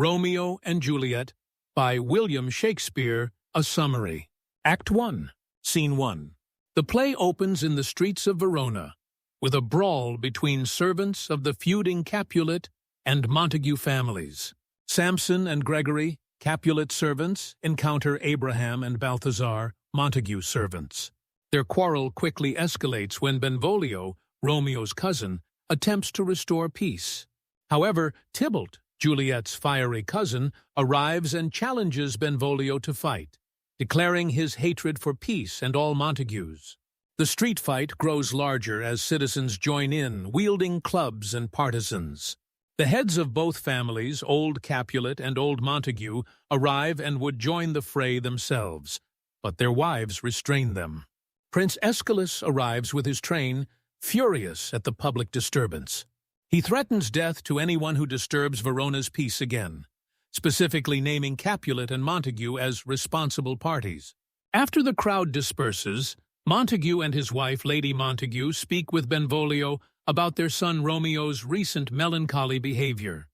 Romeo and Juliet by William Shakespeare, a summary. Act 1, Scene 1. The play opens in the streets of Verona, with a brawl between servants of the feuding Capulet and Montague families. Samson and Gregory, Capulet servants, encounter Abraham and Balthazar, Montague servants. Their quarrel quickly escalates when Benvolio, Romeo's cousin, attempts to restore peace. However, Tybalt, Juliet's fiery cousin, arrives and challenges Benvolio to fight, declaring his hatred for peace and all Montagues. The street fight grows larger as citizens join in, wielding clubs and partisans. The heads of both families, Old Capulet and Old Montague, arrive and would join the fray themselves, but their wives restrain them. Prince Escalation arrives with his train, furious at the public disturbance. He threatens death to anyone who disturbs Verona's peace again, specifically naming Capulet and Montague as responsible parties. After the crowd disperses, Montague and his wife, Lady Montague, speak with Benvolio about their son Romeo's recent melancholy behavior.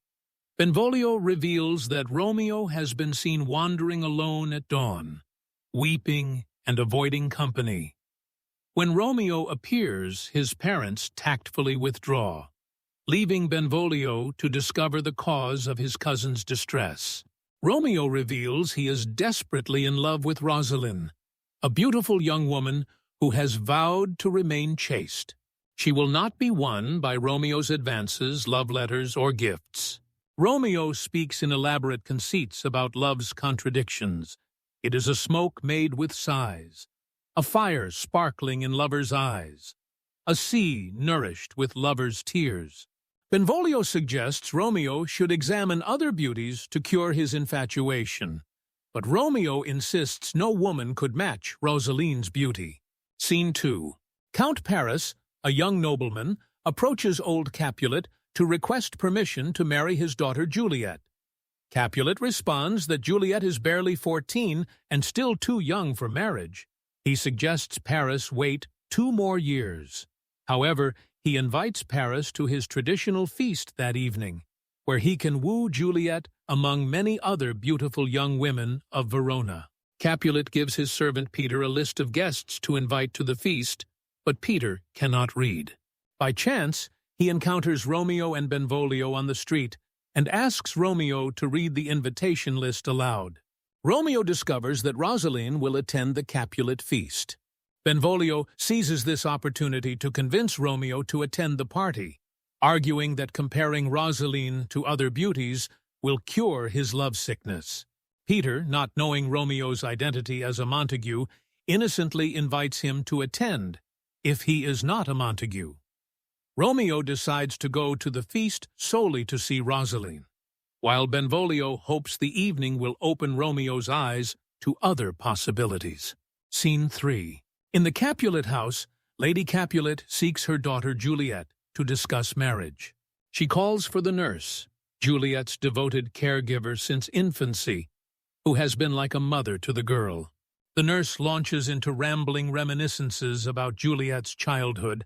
Benvolio reveals that Romeo has been seen wandering alone at dawn, weeping and avoiding company. When Romeo appears, his parents tactfully withdraw, leaving Benvolio to discover the cause of his cousin's distress. Romeo reveals he is desperately in love with Rosalind, a beautiful young woman who has vowed to remain chaste. She will not be won by Romeo's advances, love letters, or gifts. Romeo speaks in elaborate conceits about love's contradictions. It is a smoke made with sighs, a fire sparkling in lovers' eyes, a sea nourished with lovers' tears. Benvolio suggests Romeo should examine other beauties to cure his infatuation, but Romeo insists no woman could match Rosalind's beauty. Scene 2. Count Paris, a young nobleman, approaches Old Capulet to request permission to marry his daughter Juliet. Capulet responds that Juliet is barely 14 and still too young for marriage. He suggests Paris wait 2 more years. However, he invites Paris to his traditional feast that evening, where he can woo Juliet among many other beautiful young women of Verona. Capulet gives his servant Peter a list of guests to invite to the feast, but Peter cannot read. By chance, he encounters Romeo and Benvolio on the street and asks Romeo to read the invitation list aloud. Romeo discovers that Rosalind will attend the Capulet feast. Benvolio seizes this opportunity to convince Romeo to attend the party, arguing that comparing Rosalind to other beauties will cure his lovesickness. Peter, not knowing Romeo's identity as a Montague, innocently invites him to attend, if he is not a Montague. Romeo decides to go to the feast solely to see Rosalind, while Benvolio hopes the evening will open Romeo's eyes to other possibilities. Scene 3. In the Capulet house, Lady Capulet seeks her daughter Juliet to discuss marriage. She calls for the nurse, Juliet's devoted caregiver since infancy, who has been like a mother to the girl. The nurse launches into rambling reminiscences about Juliet's childhood,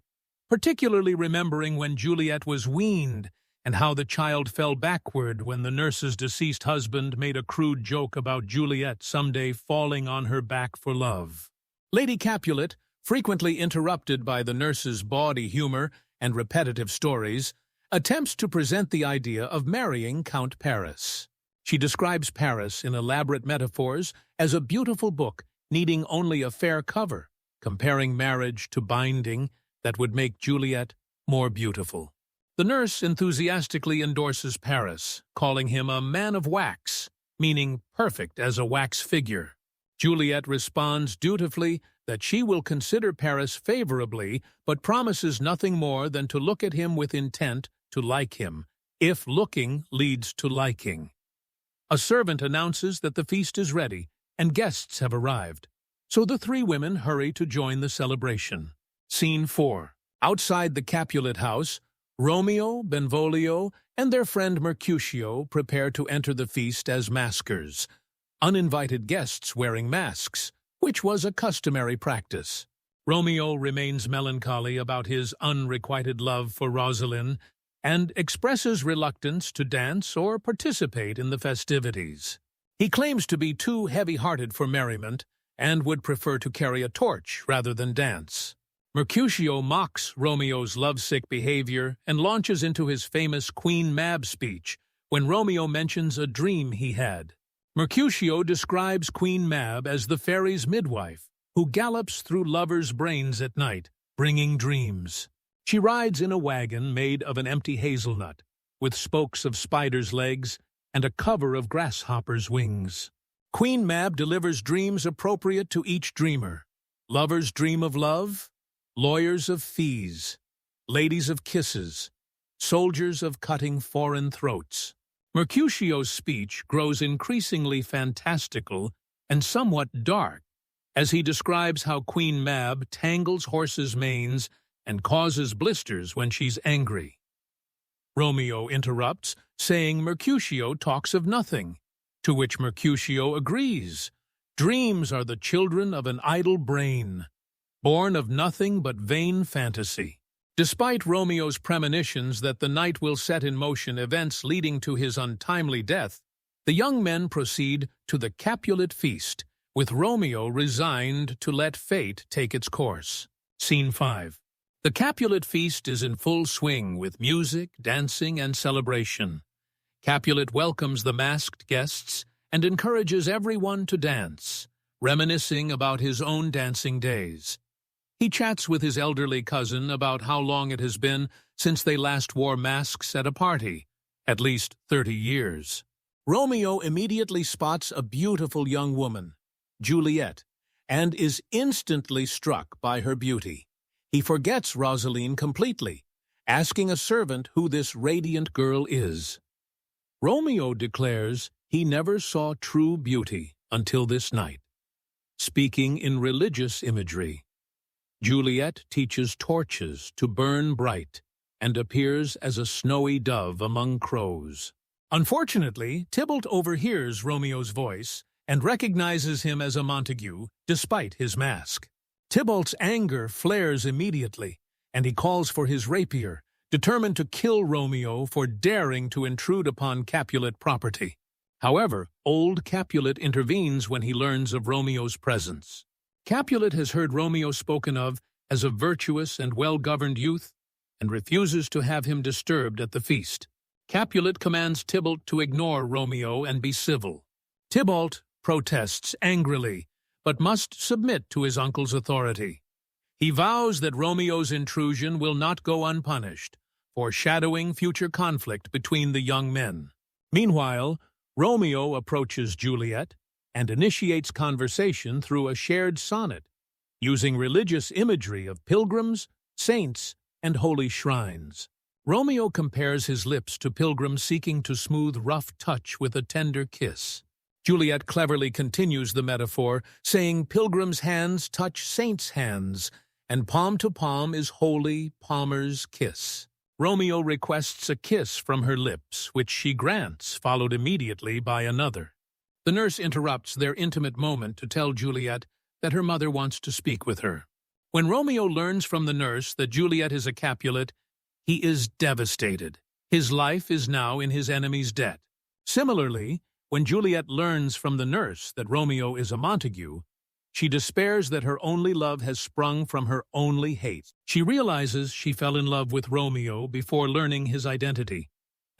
particularly remembering when Juliet was weaned and how the child fell backward when the nurse's deceased husband made a crude joke about Juliet someday falling on her back for love. Lady Capulet, frequently interrupted by the nurse's bawdy humor and repetitive stories, attempts to present the idea of marrying Count Paris. She describes Paris in elaborate metaphors as a beautiful book needing only a fair cover, comparing marriage to binding that would make Juliet more beautiful. The nurse enthusiastically endorses Paris, calling him a man of wax, meaning perfect as a wax figure. Juliet responds dutifully that she will consider Paris favorably, but promises nothing more than to look at him with intent to like him, if looking leads to liking. A servant announces that the feast is ready and guests have arrived, so the 3 women hurry to join the celebration. Scene 4. Outside the Capulet house, Romeo, Benvolio, and their friend Mercutio prepare to enter the feast as maskers, uninvited guests wearing masks, which was a customary practice. Romeo remains melancholy about his unrequited love for Rosalind, and expresses reluctance to dance or participate in the festivities. He claims to be too heavy-hearted for merriment and would prefer to carry a torch rather than dance. Mercutio mocks Romeo's lovesick behavior and launches into his famous Queen Mab speech when Romeo mentions a dream he had. Mercutio describes Queen Mab as the fairy's midwife, who gallops through lovers' brains at night, bringing dreams. She rides in a wagon made of an empty hazelnut, with spokes of spiders' legs and a cover of grasshoppers' wings. Queen Mab delivers dreams appropriate to each dreamer. Lovers dream of love, lawyers of fees, ladies of kisses, soldiers of cutting foreign throats. Mercutio's speech grows increasingly fantastical and somewhat dark as he describes how Queen Mab tangles horses' manes and causes blisters when she's angry. Romeo interrupts, saying Mercutio talks of nothing, to which Mercutio agrees. Dreams are the children of an idle brain, born of nothing but vain fantasy. Despite Romeo's premonitions that the night will set in motion events leading to his untimely death, the young men proceed to the Capulet feast, with Romeo resigned to let fate take its course. Scene 5. The Capulet feast is in full swing with music, dancing, and celebration. Capulet welcomes the masked guests and encourages everyone to dance, reminiscing about his own dancing days. He chats with his elderly cousin about how long it has been since they last wore masks at a party, at least 30 years. Romeo immediately spots a beautiful young woman, Juliet, and is instantly struck by her beauty. He forgets Rosaline completely, asking a servant who this radiant girl is. Romeo declares he never saw true beauty until this night. Speaking in religious imagery, Juliet teaches torches to burn bright and appears as a snowy dove among crows. Unfortunately, Tybalt overhears Romeo's voice and recognizes him as a Montague, despite his mask. Tybalt's anger flares immediately, and he calls for his rapier, determined to kill Romeo for daring to intrude upon Capulet property. However, old Capulet intervenes when he learns of Romeo's presence. Capulet has heard Romeo spoken of as a virtuous and well-governed youth and refuses to have him disturbed at the feast. Capulet commands Tybalt to ignore Romeo and be civil. Tybalt protests angrily, but must submit to his uncle's authority. He vows that Romeo's intrusion will not go unpunished, foreshadowing future conflict between the young men. Meanwhile, Romeo approaches Juliet and initiates conversation through a shared sonnet, using religious imagery of pilgrims, saints, and holy shrines. Romeo compares his lips to pilgrims seeking to smooth rough touch with a tender kiss. Juliet cleverly continues the metaphor, saying pilgrims' hands touch saints' hands, and palm to palm is holy palmer's kiss. Romeo requests a kiss from her lips, which she grants, followed immediately by another. The nurse interrupts their intimate moment to tell Juliet that her mother wants to speak with her. When Romeo learns from the nurse that Juliet is a Capulet, he is devastated. His life is now in his enemy's debt. Similarly, when Juliet learns from the nurse that Romeo is a Montague, she despairs that her only love has sprung from her only hate. She realizes she fell in love with Romeo before learning his identity,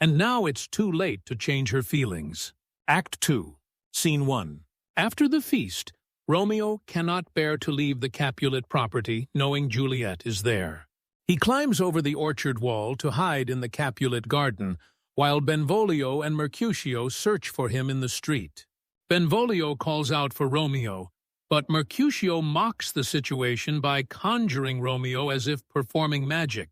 and now it's too late to change her feelings. Act 2, Scene 1. After the feast, Romeo cannot bear to leave the Capulet property, knowing Juliet is there. He climbs over the orchard wall to hide in the Capulet garden, while Benvolio and Mercutio search for him in the street. Benvolio calls out for Romeo, but Mercutio mocks the situation by conjuring Romeo as if performing magic,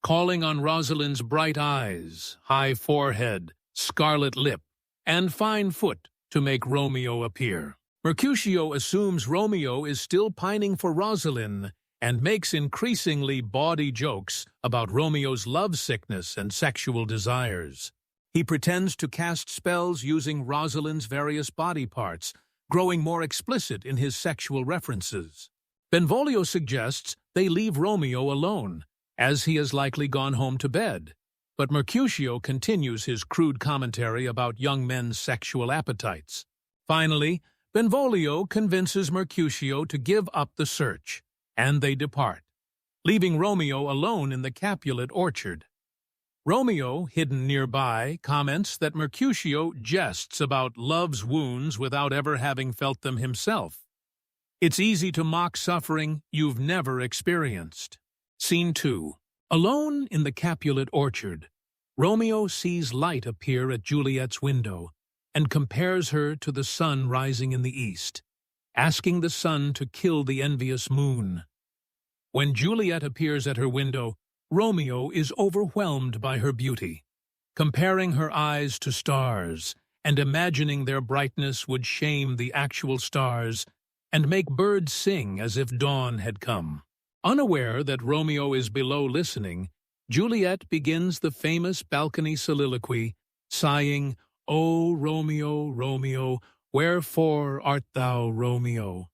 calling on Rosaline's bright eyes, high forehead, scarlet lip, and fine foot to make Romeo appear. Mercutio assumes Romeo is still pining for Rosaline and makes increasingly bawdy jokes about Romeo's lovesickness and sexual desires. He pretends to cast spells using Rosaline's various body parts, growing more explicit in his sexual references. Benvolio suggests they leave Romeo alone, as he has likely gone home to bed, but Mercutio continues his crude commentary about young men's sexual appetites. Finally, Benvolio convinces Mercutio to give up the search, and they depart, leaving Romeo alone in the Capulet orchard. Romeo, hidden nearby, comments that Mercutio jests about love's wounds without ever having felt them himself. It's easy to mock suffering you've never experienced. Scene 2. Alone in the Capulet orchard, Romeo sees light appear at Juliet's window and compares her to the sun rising in the east, asking the sun to kill the envious moon. When Juliet appears at her window, Romeo is overwhelmed by her beauty, comparing her eyes to stars and imagining their brightness would shame the actual stars and make birds sing as if dawn had come. Unaware that Romeo is below listening, Juliet begins the famous balcony soliloquy, sighing, "O Romeo, Romeo, wherefore art thou Romeo?"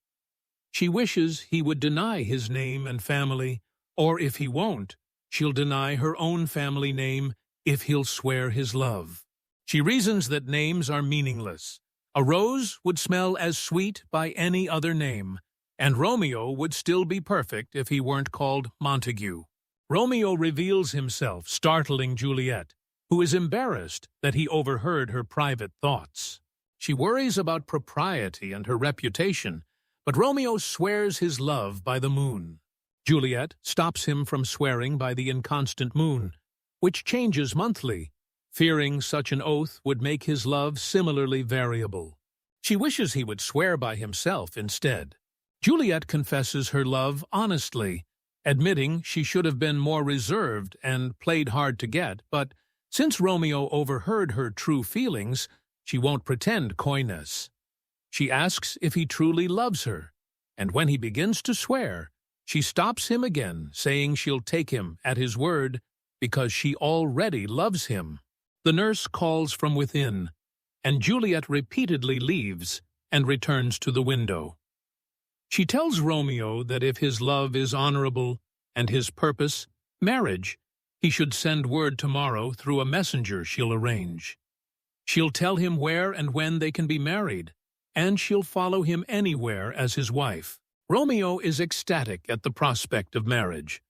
She wishes he would deny his name and family, or if he won't, she'll deny her own family name if he'll swear his love. She reasons that names are meaningless. A rose would smell as sweet by any other name, and Romeo would still be perfect if he weren't called Montague. Romeo reveals himself, startling Juliet, who is embarrassed that he overheard her private thoughts. She worries about propriety and her reputation, but Romeo swears his love by the moon. Juliet stops him from swearing by the inconstant moon, which changes monthly, fearing such an oath would make his love similarly variable. She wishes he would swear by himself instead. Juliet confesses her love honestly, admitting she should have been more reserved and played hard to get, but since Romeo overheard her true feelings, she won't pretend coyness. She asks if he truly loves her, and when he begins to swear, she stops him again, saying she'll take him at his word because she already loves him. The nurse calls from within, and Juliet repeatedly leaves and returns to the window. She tells Romeo that if his love is honorable and his purpose, marriage, he should send word tomorrow through a messenger she'll arrange. She'll tell him where and when they can be married, and she'll follow him anywhere as his wife. Romeo is ecstatic at the prospect of marriage.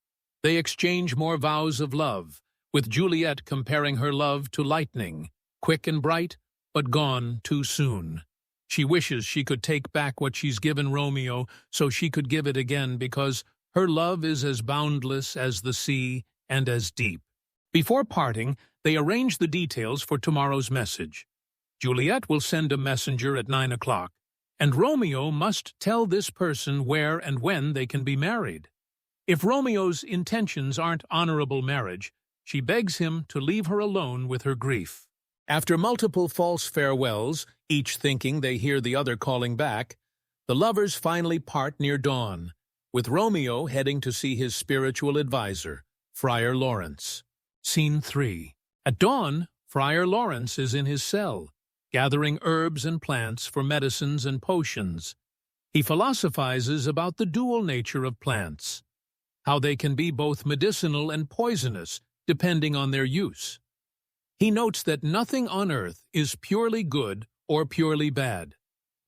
They exchange more vows of love, with Juliet comparing her love to lightning, quick and bright, but gone too soon. She wishes she could take back what she's given Romeo so she could give it again because her love is as boundless as the sea and as deep. Before parting, they arrange the details for tomorrow's message. Juliet will send a messenger at 9 o'clock, and Romeo must tell this person where and when they can be married. If Romeo's intentions aren't honorable marriage, she begs him to leave her alone with her grief. After multiple false farewells, each thinking they hear the other calling back, the lovers finally part near dawn, with Romeo heading to see his spiritual advisor, Friar Lawrence. Scene 3. At dawn, Friar Lawrence is in his cell, gathering herbs and plants for medicines and potions. He philosophizes about the dual nature of plants, how they can be both medicinal and poisonous, depending on their use. He notes that nothing on earth is purely good or purely bad.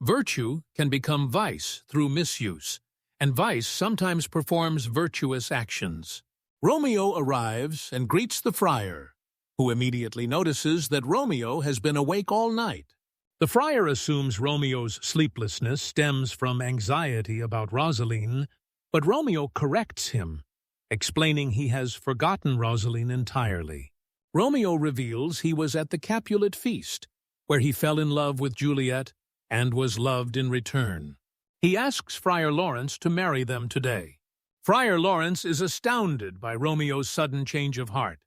Virtue can become vice through misuse, and vice sometimes performs virtuous actions. Romeo arrives and greets the friar, who immediately notices that Romeo has been awake all night. The friar assumes Romeo's sleeplessness stems from anxiety about Rosaline, but Romeo corrects him, explaining he has forgotten Rosaline entirely. Romeo reveals he was at the Capulet feast, where he fell in love with Juliet and was loved in return. He asks Friar Lawrence to marry them today. Friar Lawrence is astounded by Romeo's sudden change of heart,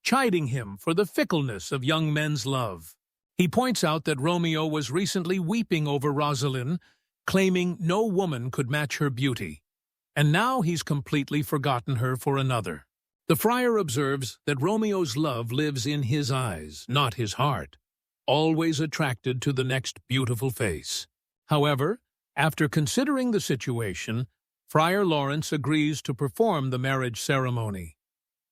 chiding him for the fickleness of young men's love. He points out that Romeo was recently weeping over Rosaline, claiming no woman could match her beauty, and now he's completely forgotten her for another. The friar observes that Romeo's love lives in his eyes, not his heart, always attracted to the next beautiful face. However, after considering the situation, Friar Lawrence agrees to perform the marriage ceremony.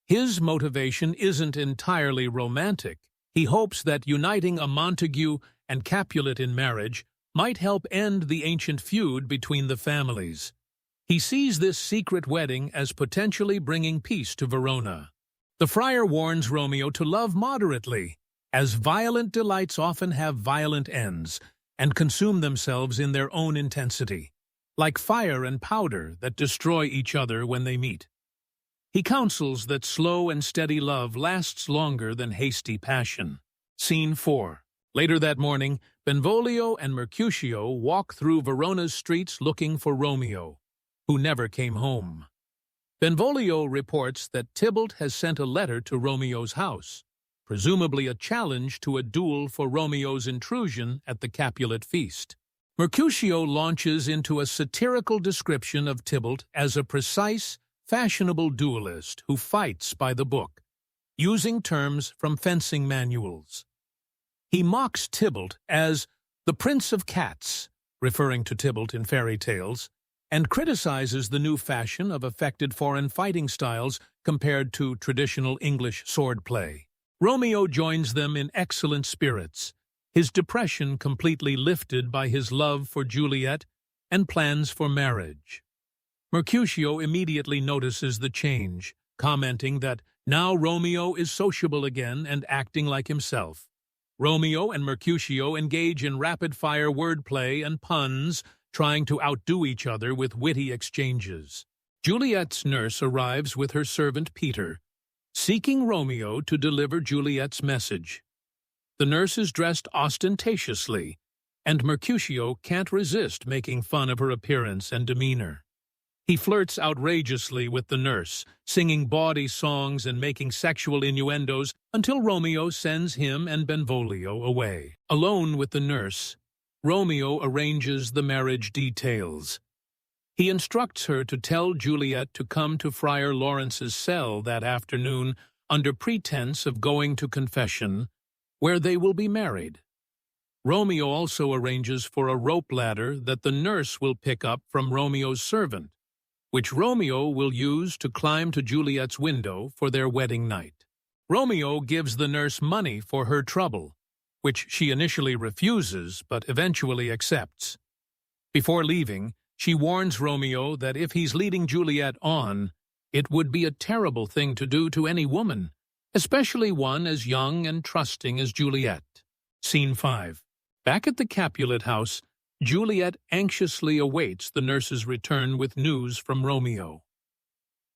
His motivation isn't entirely romantic. He hopes that uniting a Montague and Capulet in marriage might help end the ancient feud between the families. He sees this secret wedding as potentially bringing peace to Verona. The friar warns Romeo to love moderately, as violent delights often have violent ends and consume themselves in their own intensity, like fire and powder that destroy each other when they meet. He counsels that slow and steady love lasts longer than hasty passion. Scene 4. Later that morning, Benvolio and Mercutio walk through Verona's streets looking for Romeo, who never came home. Benvolio reports that Tybalt has sent a letter to Romeo's house, presumably a challenge to a duel for Romeo's intrusion at the Capulet feast. Mercutio launches into a satirical description of Tybalt as a precise, fashionable duelist who fights by the book, using terms from fencing manuals. He mocks Tybalt as the Prince of Cats, referring to Tybalt in fairy tales, and criticizes the new fashion of affected foreign fighting styles compared to traditional English swordplay. Romeo joins them in excellent spirits, his depression completely lifted by his love for Juliet and plans for marriage. Mercutio immediately notices the change, commenting that now Romeo is sociable again and acting like himself. Romeo and Mercutio engage in rapid-fire wordplay and puns, trying to outdo each other with witty exchanges. Juliet's nurse arrives with her servant Peter, seeking Romeo to deliver Juliet's message. The nurse is dressed ostentatiously, and Mercutio can't resist making fun of her appearance and demeanor. He flirts outrageously with the nurse, singing bawdy songs and making sexual innuendos until Romeo sends him and Benvolio away. Alone with the nurse, Romeo arranges the marriage details. He instructs her to tell Juliet to come to Friar Lawrence's cell that afternoon under pretense of going to confession, where they will be married. Romeo also arranges for a rope ladder that the nurse will pick up from Romeo's servant, which Romeo will use to climb to Juliet's window for their wedding night. Romeo gives the nurse money for her trouble, which she initially refuses but eventually accepts. Before leaving, she warns Romeo that if he's leading Juliet on, it would be a terrible thing to do to any woman, especially one as young and trusting as Juliet. Scene 5. Back at the Capulet house, Juliet anxiously awaits the nurse's return with news from Romeo.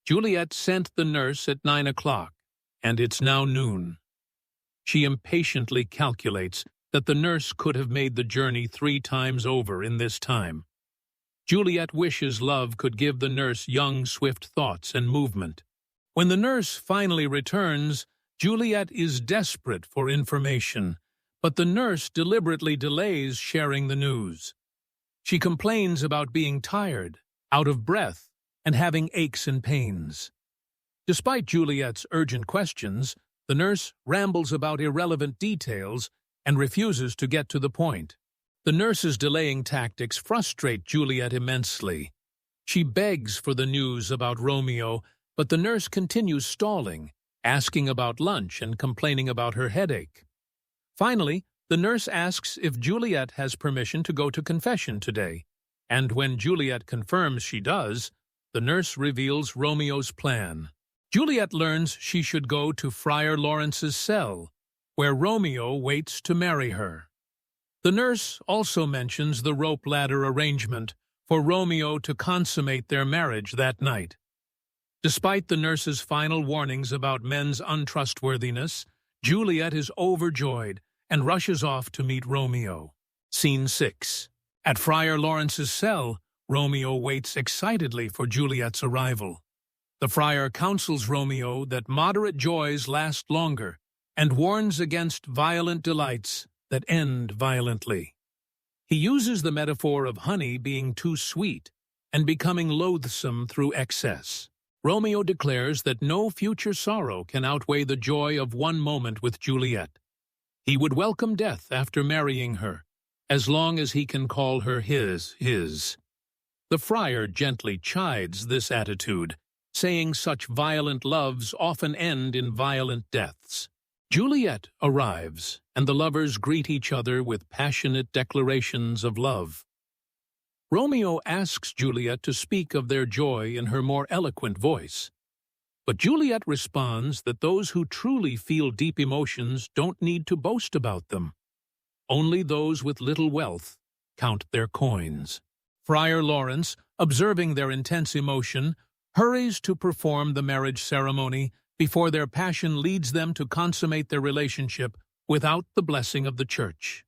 Juliet sent the nurse at 9 o'clock, and it's now noon. She impatiently calculates that the nurse could have made the journey 3 times over in this time. Juliet wishes love could give the nurse young, swift thoughts and movement. When the nurse finally returns, Juliet is desperate for information, but the nurse deliberately delays sharing the news. She complains about being tired, out of breath, and having aches and pains. Despite Juliet's urgent questions, the nurse rambles about irrelevant details and refuses to get to the point. The nurse's delaying tactics frustrate Juliet immensely. She begs for the news about Romeo, but the nurse continues stalling, asking about lunch and complaining about her headache. Finally, the nurse asks if Juliet has permission to go to confession today, and when Juliet confirms she does, the nurse reveals Romeo's plan. Juliet learns she should go to Friar Lawrence's cell, where Romeo waits to marry her. The nurse also mentions the rope ladder arrangement for Romeo to consummate their marriage that night. Despite the nurse's final warnings about men's untrustworthiness, Juliet is overjoyed and rushes off to meet Romeo. Scene 6. At Friar Lawrence's cell, Romeo waits excitedly for Juliet's arrival. The friar counsels Romeo that moderate joys last longer and warns against violent delights that end violently. He uses the metaphor of honey being too sweet and becoming loathsome through excess. Romeo declares that no future sorrow can outweigh the joy of one moment with Juliet. He would welcome death after marrying her, as long as he can call her his. The friar gently chides this attitude, saying such violent loves often end in violent deaths. Juliet arrives, and the lovers greet each other with passionate declarations of love. Romeo asks Juliet to speak of their joy in her more eloquent voice. But Juliet responds that those who truly feel deep emotions don't need to boast about them. Only those with little wealth count their coins. Friar Lawrence, observing their intense emotion, hurries to perform the marriage ceremony before their passion leads them to consummate their relationship without the blessing of the Church.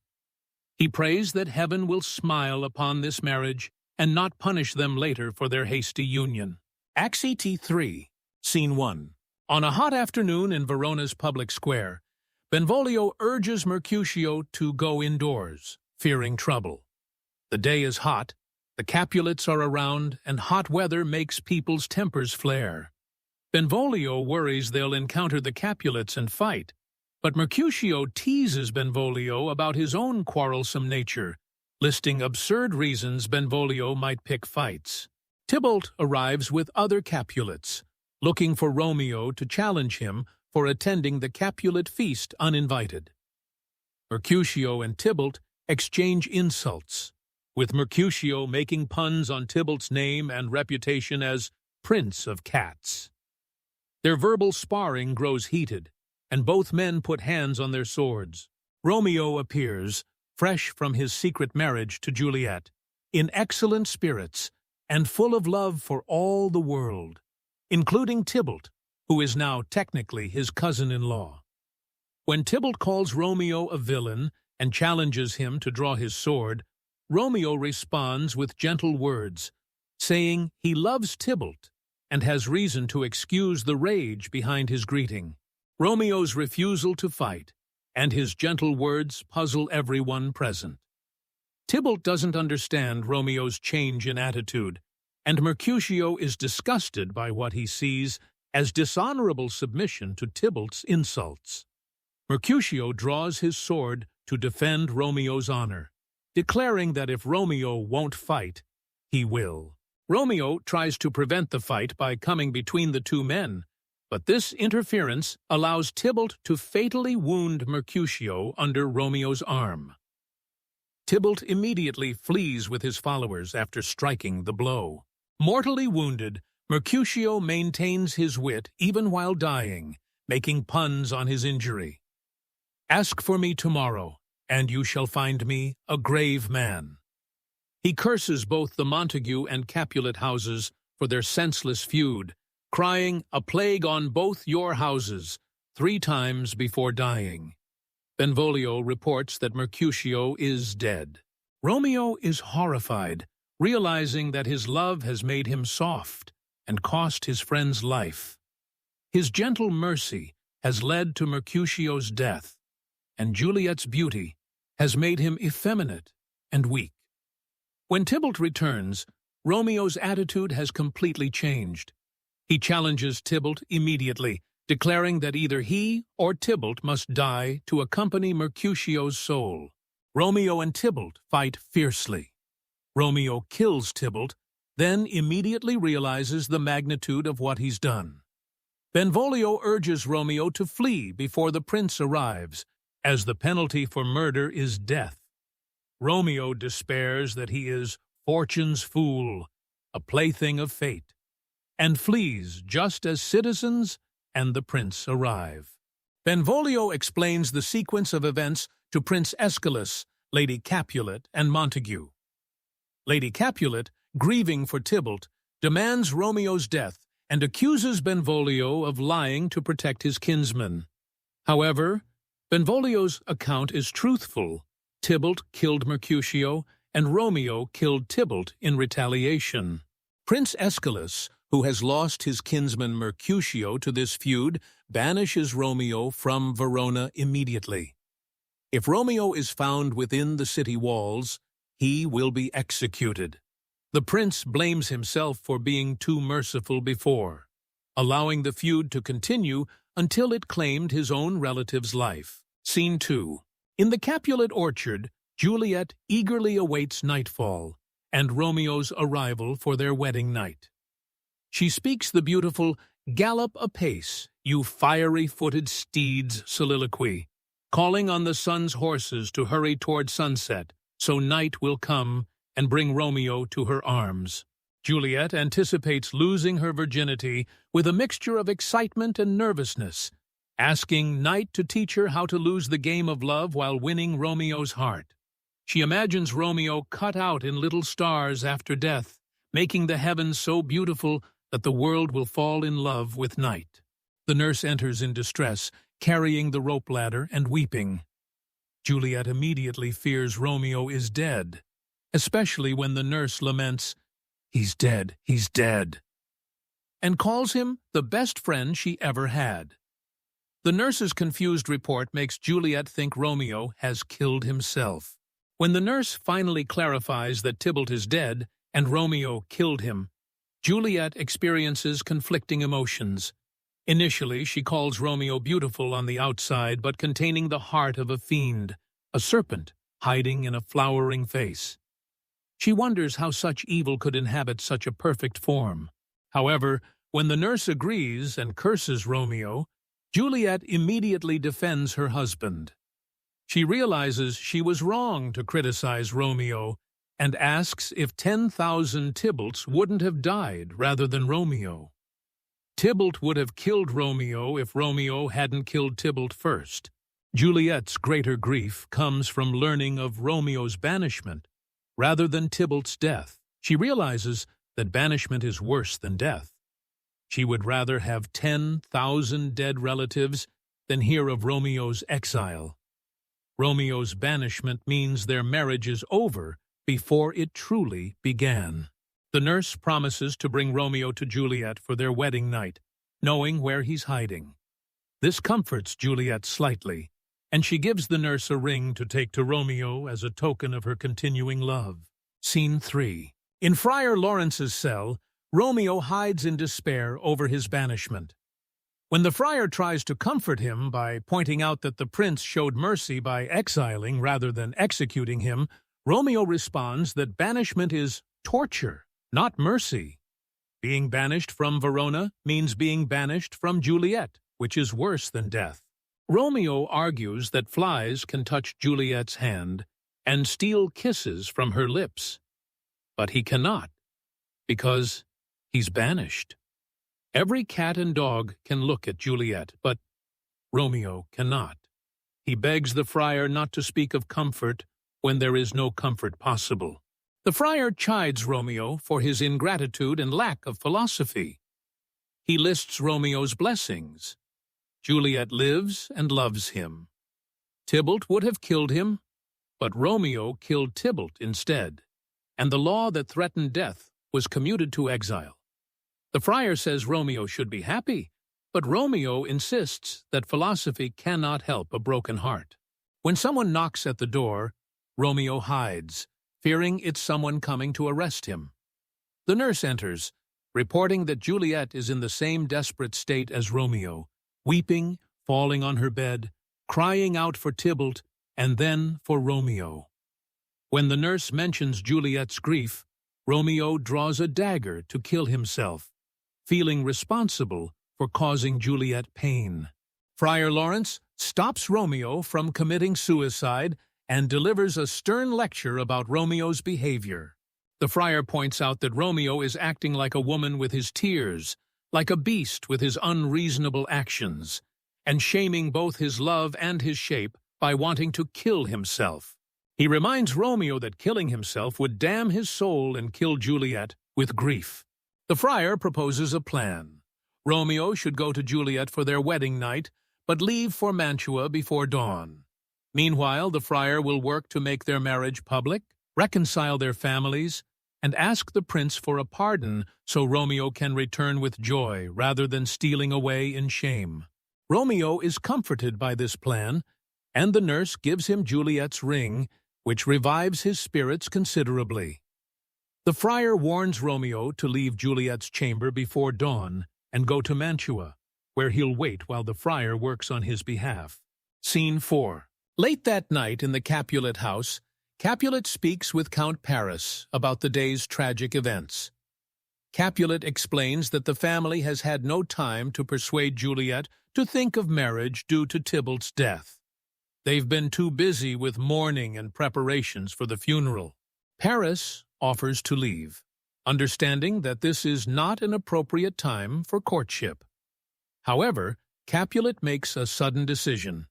He prays that heaven will smile upon this marriage and not punish them later for their hasty union. Act 3, Scene 1. On a hot afternoon in Verona's public square, Benvolio urges Mercutio to go indoors, fearing trouble. The day is hot, the Capulets are around, and hot weather makes people's tempers flare. Benvolio worries they'll encounter the Capulets and fight, but Mercutio teases Benvolio about his own quarrelsome nature, listing absurd reasons Benvolio might pick fights. Tybalt arrives with other Capulets, looking for Romeo to challenge him for attending the Capulet feast uninvited. Mercutio and Tybalt exchange insults, with Mercutio making puns on Tybalt's name and reputation as Prince of Cats. Their verbal sparring grows heated, and both men put hands on their swords. Romeo appears, fresh from his secret marriage to Juliet, in excellent spirits and full of love for all the world, including Tybalt, who is now technically his cousin-in-law. When Tybalt calls Romeo a villain and challenges him to draw his sword, Romeo responds with gentle words, saying he loves Tybalt and has reason to excuse the rage behind his greeting. Romeo's refusal to fight and his gentle words puzzle everyone present. Tybalt doesn't understand Romeo's change in attitude, and Mercutio is disgusted by what he sees as dishonorable submission to Tybalt's insults. Mercutio draws his sword to defend Romeo's honor, declaring that if Romeo won't fight, he will. Romeo tries to prevent the fight by coming between the two men, but this interference allows Tybalt to fatally wound Mercutio under Romeo's arm. Tybalt immediately flees with his followers after striking the blow. Mortally wounded, Mercutio maintains his wit even while dying, making puns on his injury. "Ask for me tomorrow, and you shall find me a grave man." He curses both the Montague and Capulet houses for their senseless feud, crying, "A plague on both your houses," 3 times before dying. Benvolio reports that Mercutio is dead. Romeo is horrified, realizing that his love has made him soft and cost his friend's life. His gentle mercy has led to Mercutio's death, and Juliet's beauty has made him effeminate and weak. When Tybalt returns, Romeo's attitude has completely changed. He challenges Tybalt immediately, declaring that either he or Tybalt must die to accompany Mercutio's soul. Romeo and Tybalt fight fiercely. Romeo kills Tybalt, then immediately realizes the magnitude of what he's done. Benvolio urges Romeo to flee before the prince arrives, as the penalty for murder is death. Romeo despairs that he is fortune's fool, a plaything of fate, and flees just as citizens and the prince arrive. Benvolio explains the sequence of events to Prince Escalus, Lady Capulet, and Montague. Lady Capulet, grieving for Tybalt, demands Romeo's death and accuses Benvolio of lying to protect his kinsman. However, Benvolio's account is truthful. Tybalt killed Mercutio, and Romeo killed Tybalt in retaliation. Prince Escalus, who has lost his kinsman Mercutio to this feud, banishes Romeo from Verona immediately. If Romeo is found within the city walls, he will be executed. The prince blames himself for being too merciful before, allowing the feud to continue until it claimed his own relative's life. Scene 2. In the Capulet orchard, Juliet eagerly awaits nightfall and Romeo's arrival for their wedding night. She speaks the beautiful "Gallop apace, you fiery-footed steeds" soliloquy, calling on the sun's horses to hurry toward sunset, so night will come and bring Romeo to her arms. Juliet anticipates losing her virginity with a mixture of excitement and nervousness, asking night to teach her how to lose the game of love while winning Romeo's heart. She imagines Romeo cut out in little stars after death, making the heavens so beautiful that the world will fall in love with night. The nurse enters in distress, carrying the rope ladder and weeping. Juliet immediately fears Romeo is dead, especially when the nurse laments, "He's dead, he's dead," and calls him the best friend she ever had. The nurse's confused report makes Juliet think Romeo has killed himself. When the nurse finally clarifies that Tybalt is dead and Romeo killed him, Juliet experiences conflicting emotions. Initially, she calls Romeo beautiful on the outside but containing the heart of a fiend, a serpent hiding in a flowering face. She wonders how such evil could inhabit such a perfect form. However, when the nurse agrees and curses Romeo, Juliet immediately defends her husband. She realizes she was wrong to criticize Romeo and asks if 10,000 Tybalts wouldn't have died rather than Romeo. Tybalt would have killed Romeo if Romeo hadn't killed Tybalt first. Juliet's greater grief comes from learning of Romeo's banishment rather than Tybalt's death. She realizes that banishment is worse than death. She would rather have 10,000 dead relatives than hear of Romeo's exile. Romeo's banishment means their marriage is over before it truly began. The nurse promises to bring Romeo to Juliet for their wedding night, knowing where he's hiding. This comforts Juliet slightly, and she gives the nurse a ring to take to Romeo as a token of her continuing love. Scene 3. In Friar Lawrence's cell, Romeo hides in despair over his banishment. When the friar tries to comfort him by pointing out that the prince showed mercy by exiling rather than executing him, Romeo responds that banishment is torture, not mercy. Being banished from Verona means being banished from Juliet, which is worse than death. Romeo argues that flies can touch Juliet's hand and steal kisses from her lips, but he cannot, because he's banished. Every cat and dog can look at Juliet, but Romeo cannot. He begs the friar not to speak of comfort when there is no comfort possible. The friar chides Romeo for his ingratitude and lack of philosophy. He lists Romeo's blessings. Juliet lives and loves him. Tybalt would have killed him, but Romeo killed Tybalt instead, and the law that threatened death was commuted to exile. The friar says Romeo should be happy, but Romeo insists that philosophy cannot help a broken heart. When someone knocks at the door, Romeo hides, fearing it's someone coming to arrest him. The nurse enters, reporting that Juliet is in the same desperate state as Romeo, weeping, falling on her bed, crying out for Tybalt, and then for Romeo. When the nurse mentions Juliet's grief, Romeo draws a dagger to kill himself, feeling responsible for causing Juliet pain. Friar Lawrence stops Romeo from committing suicide and delivers a stern lecture about Romeo's behavior. The friar points out that Romeo is acting like a woman with his tears, like a beast with his unreasonable actions, and shaming both his love and his shape by wanting to kill himself. He reminds Romeo that killing himself would damn his soul and kill Juliet with grief. The friar proposes a plan. Romeo should go to Juliet for their wedding night, but leave for Mantua before dawn. Meanwhile, the friar will work to make their marriage public, reconcile their families, and ask the prince for a pardon so Romeo can return with joy rather than stealing away in shame. Romeo is comforted by this plan, and the nurse gives him Juliet's ring, which revives his spirits considerably. The friar warns Romeo to leave Juliet's chamber before dawn and go to Mantua, where he'll wait while the friar works on his behalf. Scene 4. Late that night in the Capulet house, Capulet speaks with Count Paris about the day's tragic events. Capulet explains that the family has had no time to persuade Juliet to think of marriage due to Tybalt's death. They've been too busy with mourning and preparations for the funeral. Paris offers to leave, understanding that this is not an appropriate time for courtship. However, Capulet makes a sudden decision.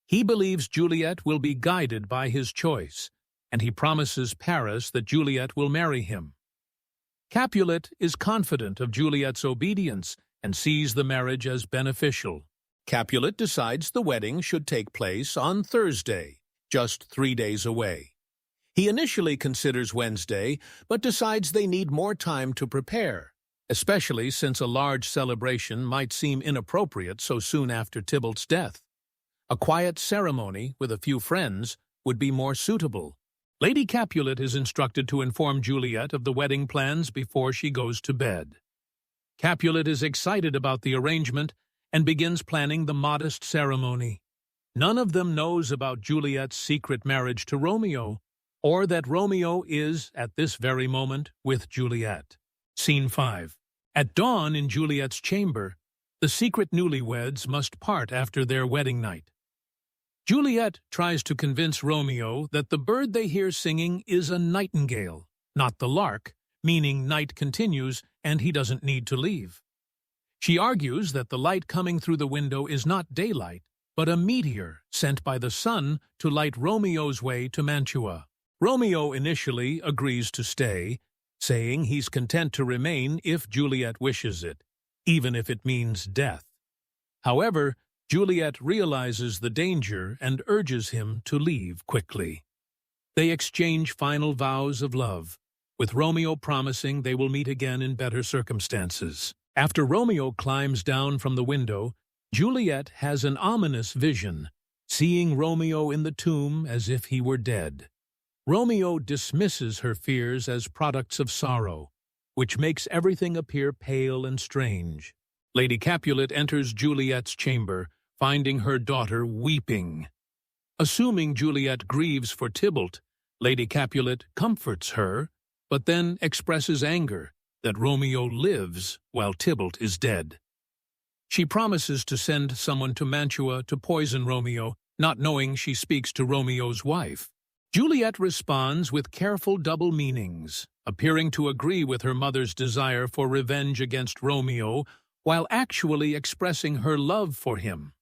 He believes Juliet will be guided by his choice, and he promises Paris that Juliet will marry him. Capulet is confident of Juliet's obedience and sees the marriage as beneficial. Capulet decides the wedding should take place on Thursday, just 3 days away. He initially considers Wednesday, but decides they need more time to prepare, especially since a large celebration might seem inappropriate so soon after Tybalt's death. A quiet ceremony with a few friends would be more suitable. Lady Capulet is instructed to inform Juliet of the wedding plans before she goes to bed. Capulet is excited about the arrangement and begins planning the modest ceremony. None of them knows about Juliet's secret marriage to Romeo, or that Romeo is, at this very moment, with Juliet. Scene 5. At dawn in Juliet's chamber, the secret newlyweds must part after their wedding night. Juliet tries to convince Romeo that the bird they hear singing is a nightingale, not the lark, meaning night continues and he doesn't need to leave. She argues that the light coming through the window is not daylight, but a meteor sent by the sun to light Romeo's way to Mantua. Romeo initially agrees to stay, saying he's content to remain if Juliet wishes it, even if it means death. However, Juliet realizes the danger and urges him to leave quickly. They exchange final vows of love, with Romeo promising they will meet again in better circumstances. After Romeo climbs down from the window, Juliet has an ominous vision, seeing Romeo in the tomb as if he were dead. Romeo dismisses her fears as products of sorrow, which makes everything appear pale and strange. Lady Capulet enters Juliet's chamber, finding her daughter weeping. Assuming Juliet grieves for Tybalt, Lady Capulet comforts her, but then expresses anger that Romeo lives while Tybalt is dead. She promises to send someone to Mantua to poison Romeo, not knowing she speaks to Romeo's wife. Juliet responds with careful double meanings, appearing to agree with her mother's desire for revenge against Romeo, while actually expressing her love for him.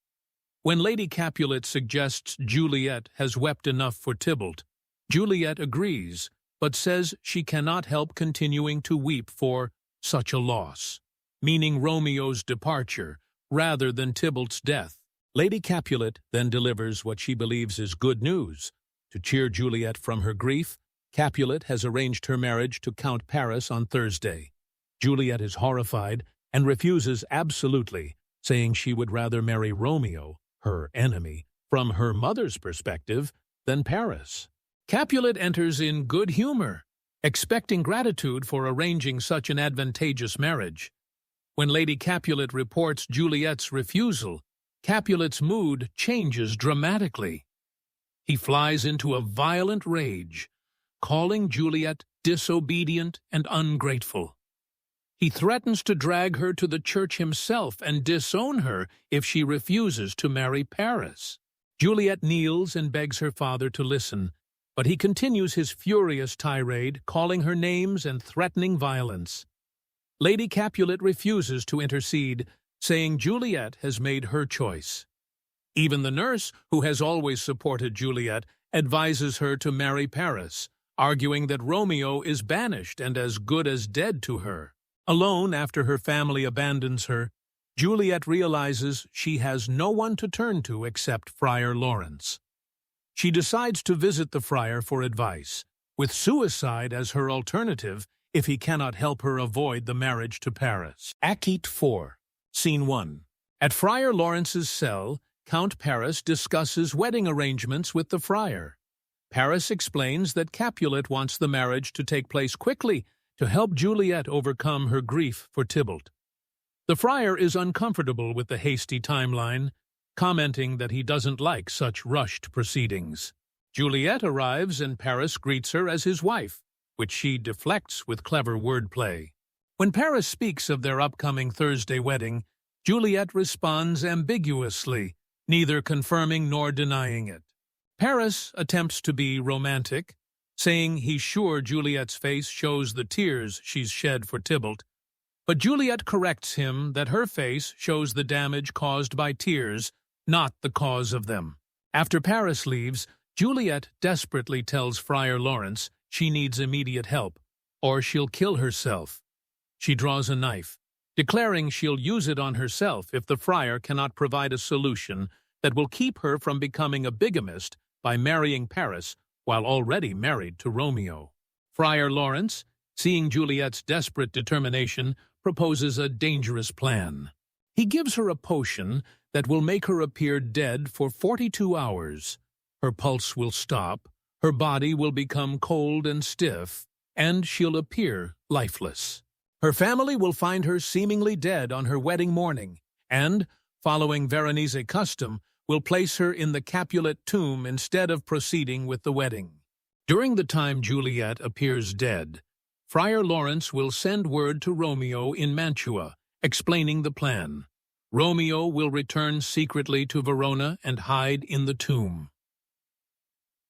When Lady Capulet suggests Juliet has wept enough for Tybalt, Juliet agrees, but says she cannot help continuing to weep for such a loss, meaning Romeo's departure rather than Tybalt's death. Lady Capulet then delivers what she believes is good news. To cheer Juliet from her grief, Capulet has arranged her marriage to Count Paris on Thursday. Juliet is horrified and refuses absolutely, saying she would rather marry Romeo, her enemy, from her mother's perspective, than Paris. Capulet enters in good humor, expecting gratitude for arranging such an advantageous marriage. When Lady Capulet reports Juliet's refusal, Capulet's mood changes dramatically. He flies into a violent rage, calling Juliet disobedient and ungrateful. He threatens to drag her to the church himself and disown her if she refuses to marry Paris. Juliet kneels and begs her father to listen, but he continues his furious tirade, calling her names and threatening violence. Lady Capulet refuses to intercede, saying Juliet has made her choice. Even the nurse, who has always supported Juliet, advises her to marry Paris, arguing that Romeo is banished and as good as dead to her. Alone after her family abandons her, Juliet realizes she has no one to turn to except Friar Lawrence. She decides to visit the friar for advice, with suicide as her alternative if he cannot help her avoid the marriage to Paris. Act 4, Scene 1. At Friar Lawrence's cell, Count Paris discusses wedding arrangements with the friar. Paris explains that Capulet wants the marriage to take place quickly to help Juliet overcome her grief for Tybalt. The friar is uncomfortable with the hasty timeline, commenting that he doesn't like such rushed proceedings. Juliet arrives and Paris greets her as his wife, which she deflects with clever wordplay. When Paris speaks of their upcoming Thursday wedding, Juliet responds ambiguously, neither confirming nor denying it. Paris attempts to be romantic, saying he's sure Juliet's face shows the tears she's shed for Tybalt, but Juliet corrects him that her face shows the damage caused by tears, not the cause of them. After Paris leaves, Juliet desperately tells Friar Lawrence she needs immediate help, or she'll kill herself. She draws a knife, declaring she'll use it on herself if the friar cannot provide a solution that will keep her from becoming a bigamist by marrying Paris while already married to Romeo. Friar Lawrence, seeing Juliet's desperate determination, proposes a dangerous plan. He gives her a potion that will make her appear dead for 42 hours. Her pulse will stop, her body will become cold and stiff, and she'll appear lifeless. Her family will find her seemingly dead on her wedding morning, and, following Veronese custom, will place her in the Capulet tomb instead of proceeding with the wedding. During the time Juliet appears dead, Friar Lawrence will send word to Romeo in Mantua, explaining the plan. Romeo will return secretly to Verona and hide in the tomb.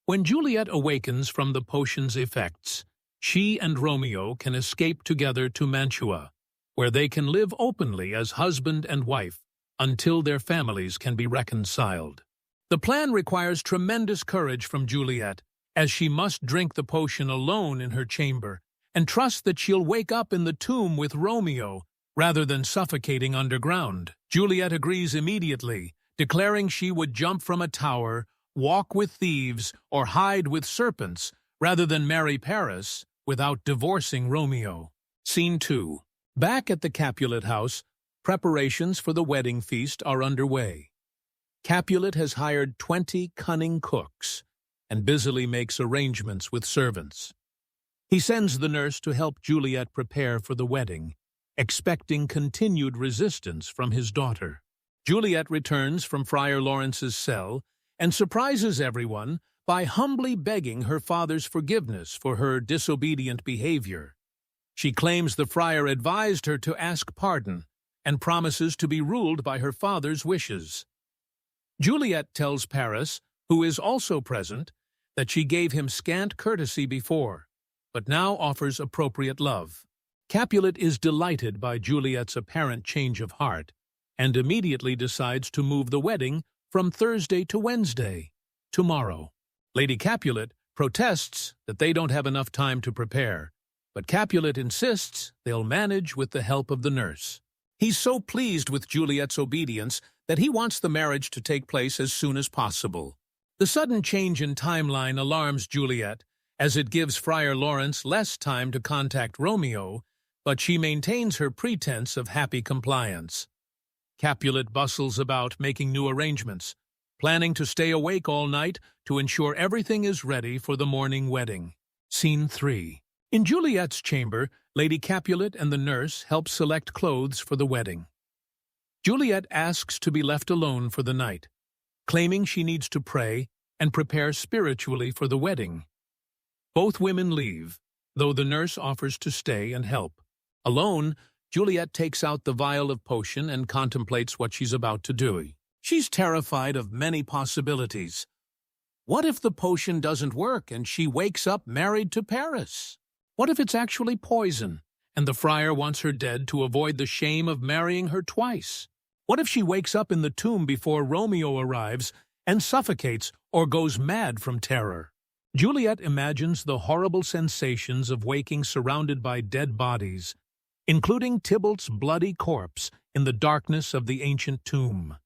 When Juliet awakens from the potion's effects, she and Romeo can escape together to Mantua, where they can live openly as husband and wife until their families can be reconciled. The plan requires tremendous courage from Juliet, as she must drink the potion alone in her chamber and trust that she'll wake up in the tomb with Romeo rather than suffocating underground. Juliet agrees immediately, declaring she would jump from a tower, walk with thieves, or hide with serpents rather than marry Paris without divorcing Romeo. Scene 2. Back at the Capulet house, preparations for the wedding feast are underway. Capulet has hired 20 cunning cooks and busily makes arrangements with servants. He sends the nurse to help Juliet prepare for the wedding, expecting continued resistance from his daughter. Juliet returns from Friar Lawrence's cell and surprises everyone by humbly begging her father's forgiveness for her disobedient behavior. She claims the friar advised her to ask pardon and promises to be ruled by her father's wishes. Juliet tells Paris, who is also present, that she gave him scant courtesy before, but now offers appropriate love. Capulet is delighted by Juliet's apparent change of heart and immediately decides to move the wedding from Thursday to Wednesday, tomorrow. Lady Capulet protests that they don't have enough time to prepare, but Capulet insists they'll manage with the help of the nurse. He's so pleased with Juliet's obedience that he wants the marriage to take place as soon as possible. The sudden change in timeline alarms Juliet, as it gives Friar Lawrence less time to contact Romeo, but she maintains her pretense of happy compliance. Capulet bustles about making new arrangements, planning to stay awake all night to ensure everything is ready for the morning wedding. Scene 3. In Juliet's chamber, Lady Capulet and the nurse help select clothes for the wedding. Juliet asks to be left alone for the night, claiming she needs to pray and prepare spiritually for the wedding. Both women leave, though the nurse offers to stay and help. Alone, Juliet takes out the vial of potion and contemplates what she's about to do. She's terrified of many possibilities. What if the potion doesn't work and she wakes up married to Paris? What if it's actually poison, and the friar wants her dead to avoid the shame of marrying her twice? What if she wakes up in the tomb before Romeo arrives and suffocates or goes mad from terror? Juliet imagines the horrible sensations of waking surrounded by dead bodies, including Tybalt's bloody corpse in the darkness of the ancient tomb.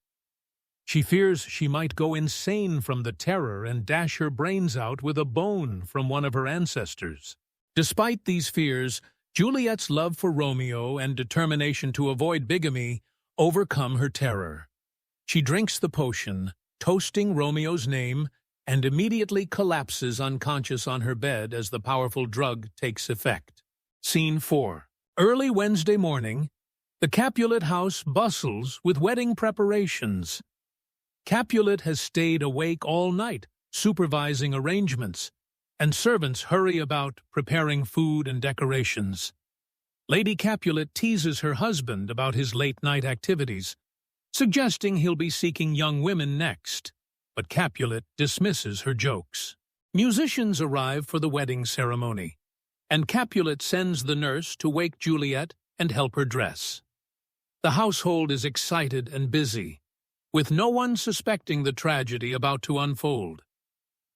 She fears she might go insane from the terror and dash her brains out with a bone from one of her ancestors. Despite these fears, Juliet's love for Romeo and determination to avoid bigamy overcome her terror. She drinks the potion, toasting Romeo's name, and immediately collapses unconscious on her bed as the powerful drug takes effect. Scene 4. Early Wednesday morning, the Capulet house bustles with wedding preparations. Capulet has stayed awake all night, supervising arrangements, and servants hurry about preparing food and decorations. Lady Capulet teases her husband about his late-night activities, suggesting he'll be seeking young women next, but Capulet dismisses her jokes. Musicians arrive for the wedding ceremony, and Capulet sends the nurse to wake Juliet and help her dress. The household is excited and busy, with no one suspecting the tragedy about to unfold.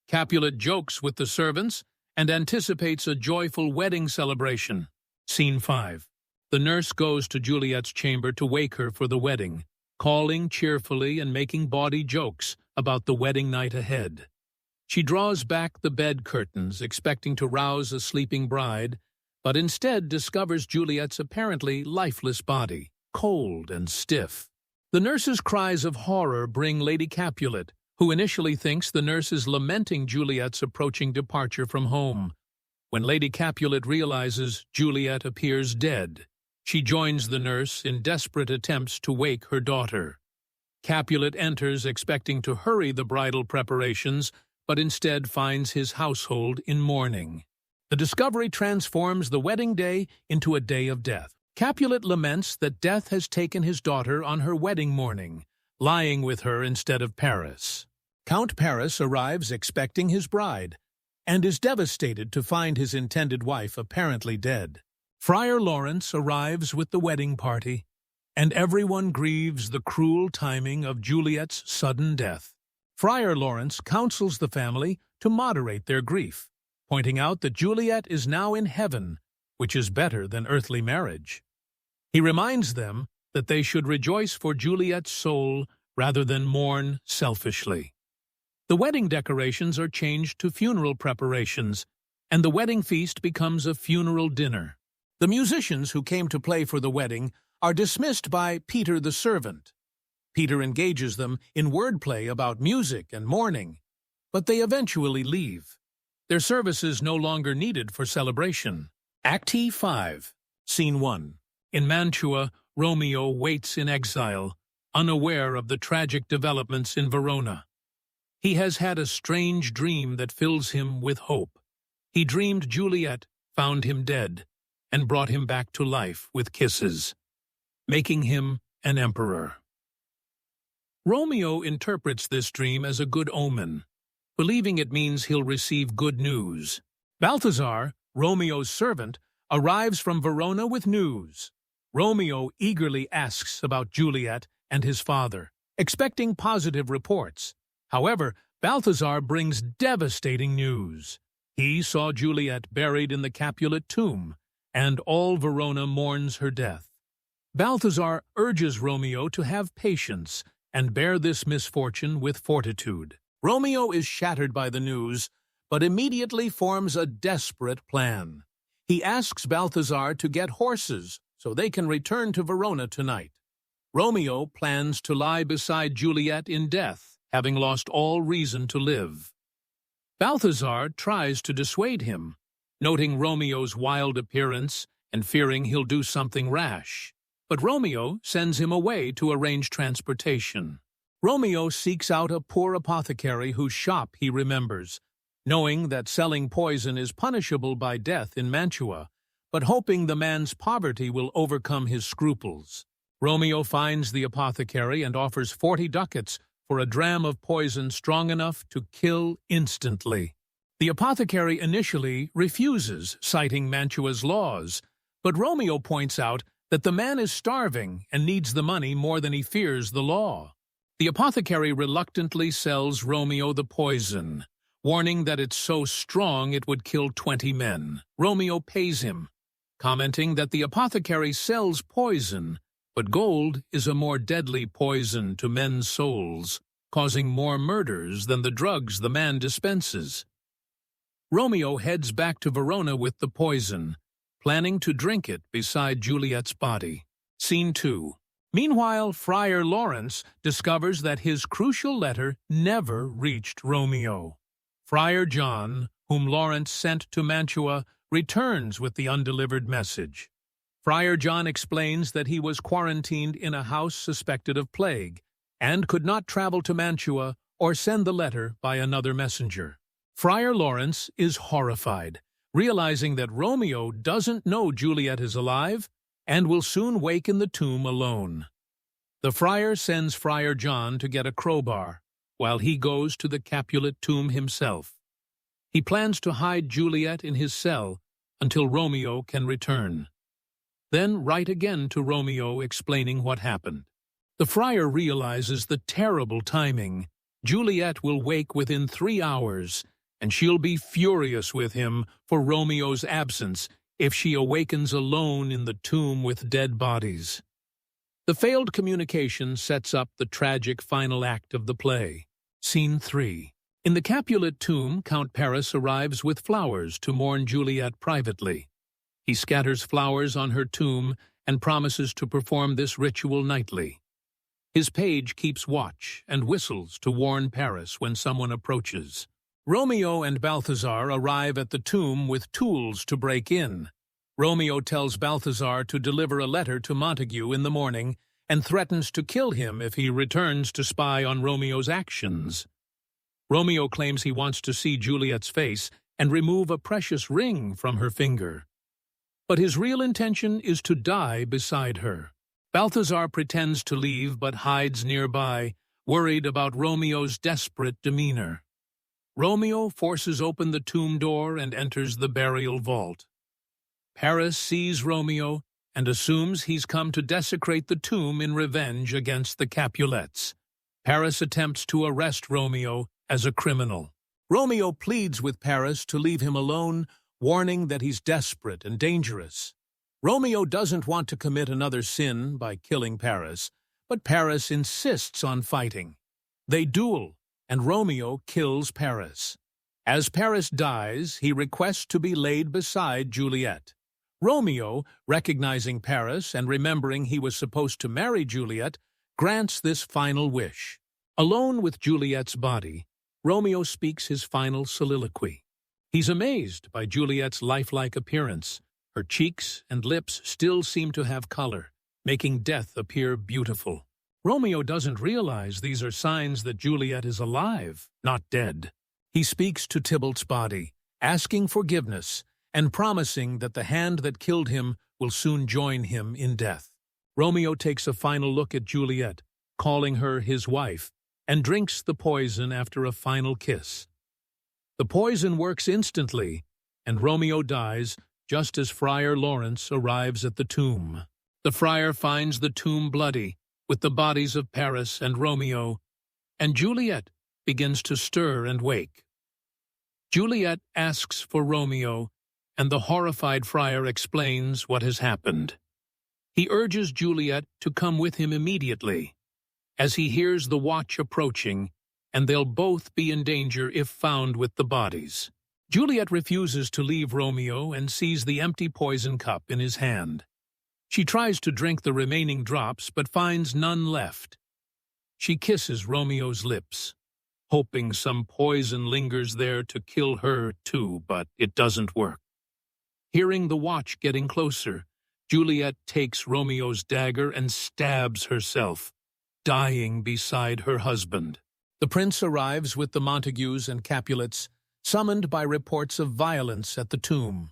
Capulet jokes with the servants and anticipates a joyful wedding celebration. Scene 5. The nurse goes to Juliet's chamber to wake her for the wedding, calling cheerfully and making bawdy jokes about the wedding night ahead. She draws back the bed curtains, expecting to rouse a sleeping bride, but instead discovers Juliet's apparently lifeless body, cold and stiff. The nurse's cries of horror bring Lady Capulet, who initially thinks the nurse is lamenting Juliet's approaching departure from home. When Lady Capulet realizes Juliet appears dead, she joins the nurse in desperate attempts to wake her daughter. Capulet enters expecting to hurry the bridal preparations, but instead finds his household in mourning. The discovery transforms the wedding day into a day of death. Capulet laments that death has taken his daughter on her wedding morning, lying with her instead of Paris. Count Paris arrives expecting his bride, and is devastated to find his intended wife apparently dead. Friar Lawrence arrives with the wedding party, and everyone grieves the cruel timing of Juliet's sudden death. Friar Lawrence counsels the family to moderate their grief, pointing out that Juliet is now in heaven, which is better than earthly marriage. He reminds them that they should rejoice for Juliet's soul rather than mourn selfishly. The wedding decorations are changed to funeral preparations, and the wedding feast becomes a funeral dinner. The musicians who came to play for the wedding are dismissed by Peter the servant. Peter engages them in wordplay about music and mourning, but they eventually leave. Their services no longer needed for celebration. Act 5, Scene 1. In Mantua, Romeo waits in exile, unaware of the tragic developments in Verona. He has had a strange dream that fills him with hope. He dreamed Juliet found him dead and brought him back to life with kisses, making him an emperor. Romeo interprets this dream as a good omen, believing it means he'll receive good news. Balthazar, Romeo's servant, arrives from Verona with news. Romeo eagerly asks about Juliet and his father, expecting positive reports. However, Balthazar brings devastating news. He saw Juliet buried in the Capulet tomb, and all Verona mourns her death. Balthazar urges Romeo to have patience and bear this misfortune with fortitude. Romeo is shattered by the news, but immediately forms a desperate plan. He asks Balthazar to get horses so they can return to Verona tonight. Romeo plans to lie beside Juliet in death, having lost all reason to live. Balthazar tries to dissuade him, noting Romeo's wild appearance and fearing he'll do something rash. But Romeo sends him away to arrange transportation. Romeo seeks out a poor apothecary whose shop he remembers, knowing that selling poison is punishable by death in Mantua, but hoping the man's poverty will overcome his scruples. Romeo finds the apothecary and offers 40 ducats for a dram of poison strong enough to kill instantly. The apothecary initially refuses, citing Mantua's laws, but Romeo points out that the man is starving and needs the money more than he fears the law. The apothecary reluctantly sells Romeo the poison, warning that it's so strong it would kill 20 men. Romeo pays him, commenting that the apothecary sells poison, but gold is a more deadly poison to men's souls, causing more murders than the drugs the man dispenses. Romeo heads back to Verona with the poison, planning to drink it beside Juliet's body. Scene 2. Meanwhile, Friar Lawrence discovers that his crucial letter never reached Romeo. Friar John, whom Lawrence sent to Mantua, returns with the undelivered message. Friar John explains that he was quarantined in a house suspected of plague and could not travel to Mantua or send the letter by another messenger. Friar Lawrence is horrified, realizing that Romeo doesn't know Juliet is alive and will soon wake in the tomb alone. The friar sends Friar John to get a crowbar, while he goes to the Capulet tomb himself. He plans to hide Juliet in his cell until Romeo can return. Then write again to Romeo explaining what happened. The friar realizes the terrible timing. Juliet will wake within 3 hours, and she'll be furious with him for Romeo's absence if she awakens alone in the tomb with dead bodies. The failed communication sets up the tragic final act of the play. Scene 3. In the Capulet tomb, Count Paris arrives with flowers to mourn Juliet privately. He scatters flowers on her tomb and promises to perform this ritual nightly. His page keeps watch and whistles to warn Paris when someone approaches. Romeo and Balthazar arrive at the tomb with tools to break in. Romeo tells Balthazar to deliver a letter to Montague in the morning and threatens to kill him if he returns to spy on Romeo's actions. Romeo claims he wants to see Juliet's face and remove a precious ring from her finger. But his real intention is to die beside her. Balthazar pretends to leave but hides nearby, worried about Romeo's desperate demeanor. Romeo forces open the tomb door and enters the burial vault. Paris sees Romeo and assumes he's come to desecrate the tomb in revenge against the Capulets. Paris attempts to arrest Romeo as a criminal. Romeo pleads with Paris to leave him alone, warning that he's desperate and dangerous. Romeo doesn't want to commit another sin by killing Paris, but Paris insists on fighting. They duel, and Romeo kills Paris. As Paris dies, he requests to be laid beside Juliet. Romeo, recognizing Paris and remembering he was supposed to marry Juliet, grants this final wish. Alone with Juliet's body, Romeo speaks his final soliloquy. He's amazed by Juliet's lifelike appearance. Her cheeks and lips still seem to have color, making death appear beautiful. Romeo doesn't realize these are signs that Juliet is alive, not dead. He speaks to Tybalt's body, asking forgiveness and promising that the hand that killed him will soon join him in death. Romeo takes a final look at Juliet, calling her his wife, and drinks the poison after a final kiss. The poison works instantly, and Romeo dies just as Friar Lawrence arrives at the tomb. The friar finds the tomb bloody, with the bodies of Paris and Romeo, and Juliet begins to stir and wake. Juliet asks for Romeo, and the horrified friar explains what has happened. He urges Juliet to come with him immediately, as he hears the watch approaching, and they'll both be in danger if found with the bodies. Juliet refuses to leave Romeo and sees the empty poison cup in his hand. She tries to drink the remaining drops but finds none left. She kisses Romeo's lips, hoping some poison lingers there to kill her too, but it doesn't work. Hearing the watch getting closer, Juliet takes Romeo's dagger and stabs herself, dying beside her husband. The prince arrives with the Montagues and Capulets, summoned by reports of violence at the tomb.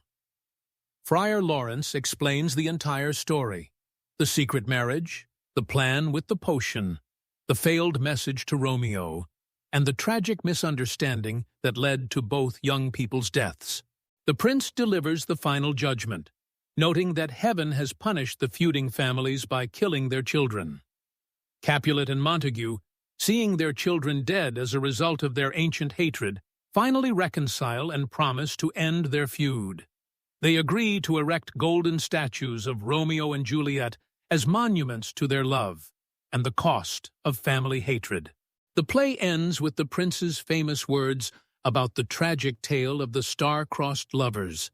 Friar Lawrence explains the entire story: the secret marriage, the plan with the potion, the failed message to Romeo, and the tragic misunderstanding that led to both young people's deaths. The prince delivers the final judgment, noting that heaven has punished the feuding families by killing their children. Capulet and Montague, seeing their children dead as a result of their ancient hatred, finally reconcile and promise to end their feud. They agree to erect golden statues of Romeo and Juliet as monuments to their love and the cost of family hatred. The play ends with the prince's famous words about the tragic tale of the star-crossed lovers,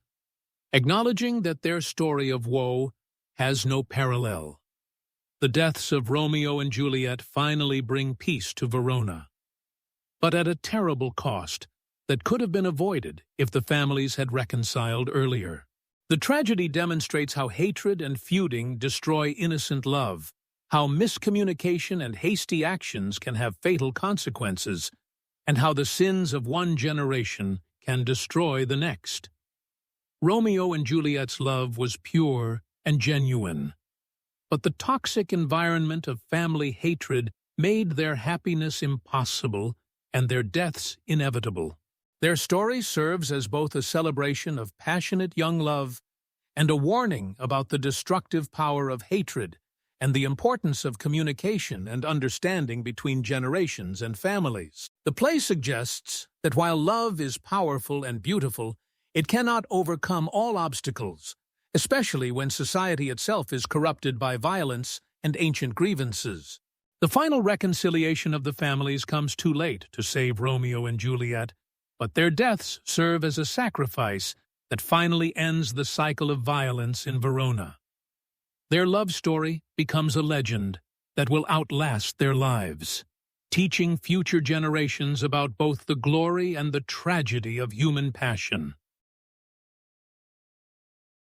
acknowledging that their story of woe has no parallel. The deaths of Romeo and Juliet finally bring peace to Verona, but at a terrible cost that could have been avoided if the families had reconciled earlier. The tragedy demonstrates how hatred and feuding destroy innocent love, how miscommunication and hasty actions can have fatal consequences, and how the sins of one generation can destroy the next. Romeo and Juliet's love was pure and genuine, but the toxic environment of family hatred made their happiness impossible and their deaths inevitable. Their story serves as both a celebration of passionate young love and a warning about the destructive power of hatred and the importance of communication and understanding between generations and families. The play suggests that while love is powerful and beautiful, it cannot overcome all obstacles, especially when society itself is corrupted by violence and ancient grievances. The final reconciliation of the families comes too late to save Romeo and Juliet, but their deaths serve as a sacrifice that finally ends the cycle of violence in Verona. Their love story becomes a legend that will outlast their lives, teaching future generations about both the glory and the tragedy of human passion.